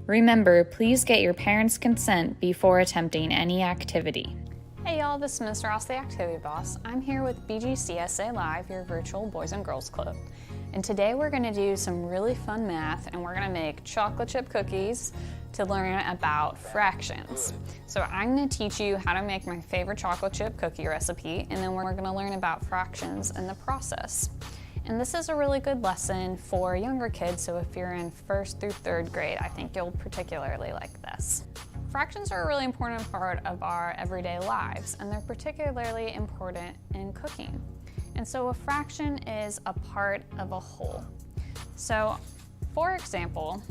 Remember, please get your parents' consent before attempting any activity. Hey y'all, this is Ms. Ross, the Activity Boss. I'm here with BGCSA Live, your virtual Boys and Girls Club. And today we're going to do some really fun math, and we're going to make chocolate chip cookies to learn about fractions. So I'm going to teach you how to make my favorite chocolate chip cookie recipe, and then we're going to learn about fractions in the process. And this is a really good lesson for younger kids, so if you're in 1st through 3rd grade, I think you'll particularly like this. Fractions are a really important part of our everyday lives, and they're particularly important in cooking. And so a fraction is a part of a whole. So, for example,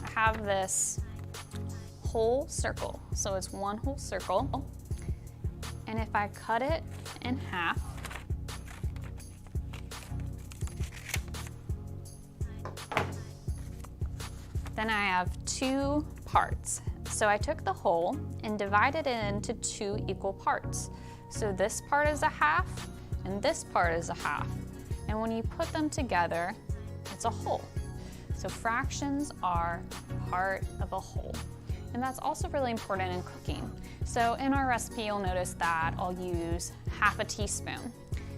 I have this whole circle. So it's one whole circle, and if I cut it in half, then I have 2 parts. So I took the whole and divided it into 2 equal parts. So this part is a half, and this part is a half. And when you put them together, it's a whole. So fractions are part of a whole. And that's also really important in cooking. So in our recipe, you'll notice that I'll use half a teaspoon.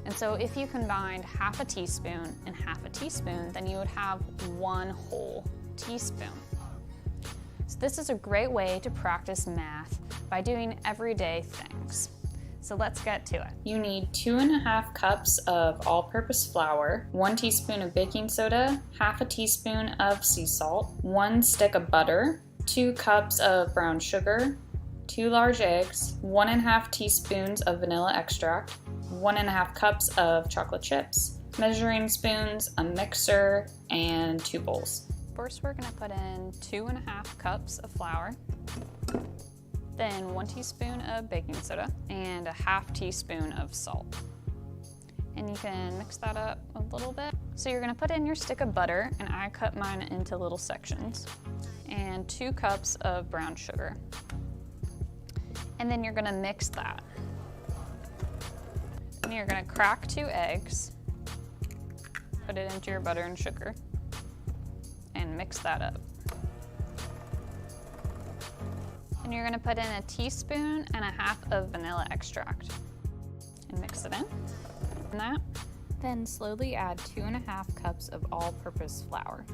And so if you combined half a teaspoon and half a teaspoon, then you would have 1 whole teaspoon. So this is a great way to practice math by doing everyday things. So let's get to it. You need 2½ cups of all-purpose flour, 1 teaspoon of baking soda, half a teaspoon of sea salt, 1 stick of butter, 2 cups of brown sugar, 2 large eggs, 1½ teaspoons of vanilla extract, 1½ cups of chocolate chips, measuring spoons, a mixer, and 2 bowls. First, we're going to put in 2½ cups of flour, then 1 teaspoon of baking soda, and a half teaspoon of salt. And you can mix that up a little bit. So you're going to put in your stick of butter, and I cut mine into little sections, and 2 cups of brown sugar. And then you're going to mix that. And you're going to crack 2 eggs, put it into your butter and sugar, and mix that up. And you're going to put in a teaspoon and a half of vanilla extract and mix it in. And that. Then slowly add 2½ cups of all-purpose flour.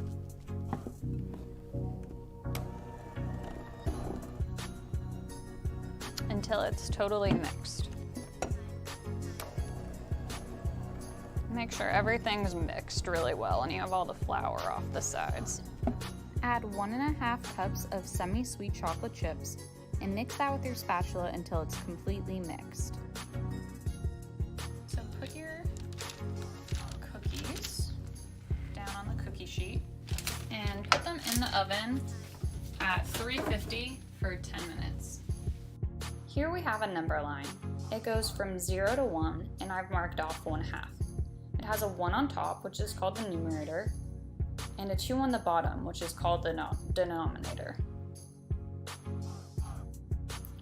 Until it's totally mixed. Make sure everything's mixed really well and you have all the flour off the sides. Add 1½ cups of semi-sweet chocolate chips and mix that with your spatula until it's completely mixed. So put your cookies down on the cookie sheet and put them in the oven at 350 for 10 minutes. Here we have a number line. It goes from 0 to 1, and I've marked off 1/2. It has a 1 on top, which is called the numerator, and a 2 on the bottom, which is called the denominator.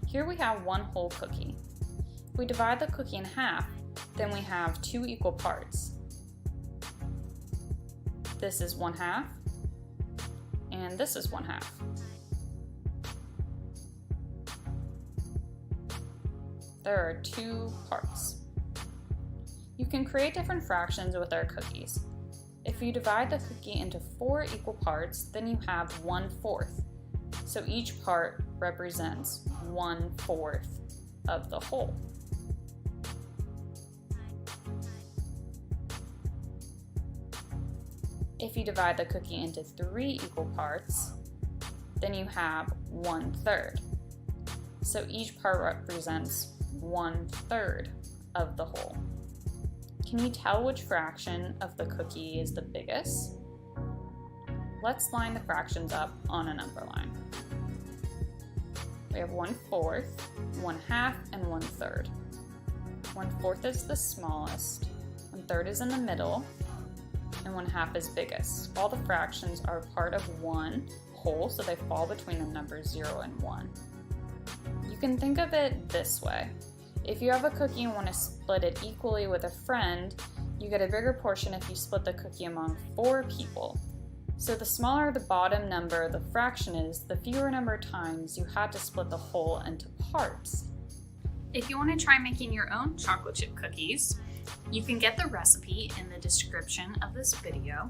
Here we have 1 whole cookie. If we divide the cookie in half, then we have 2 equal parts. This is 1/2, and this is 1/2. There are 2 parts. You can create different fractions with our cookies. If you divide the cookie into 4 equal parts, then you have 1/4. So each part represents 1/4 of the whole. If you divide the cookie into 3 equal parts, then you have 1/3. So each part represents 1/3 of the whole. Can you tell which fraction of the cookie is the biggest? Let's line the fractions up on a number line. We have 1/4, 1/2, and 1/3. 1/4 is the smallest, 1/3 is in the middle, and 1/2 is biggest. All the fractions are part of one whole, so they fall between the numbers 0 and 1. You can think of it this way. If you have a cookie and want to split it equally with a friend, you get a bigger portion if you split the cookie among 4 people. So the smaller the bottom number the fraction is, the fewer number of times you had to split the whole into parts. If you want to try making your own chocolate chip cookies, you can get the recipe in the description of this video.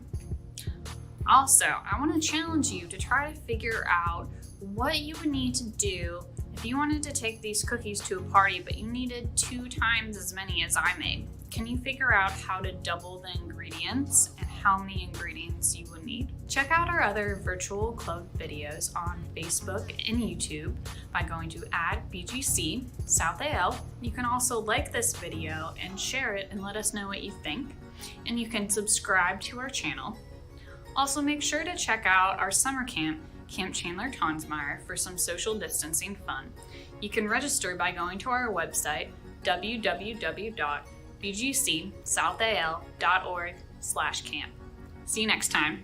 Also, I want to challenge you to try to figure out what you would need to do if you wanted to take these cookies to a party, but you needed 2 times as many as I made. Can you figure out how to double the ingredients and how many ingredients you would need? Check out our other virtual club videos on Facebook and YouTube by going to @BGCSA. You can also like this video and share it and let us know what you think. And you can subscribe to our channel. Also, make sure to check out our summer camp, Camp Chandler Tonsmeyer, for some social distancing fun. You can register by going to our website, www.bgcsouthaL.org/camp. See you next time.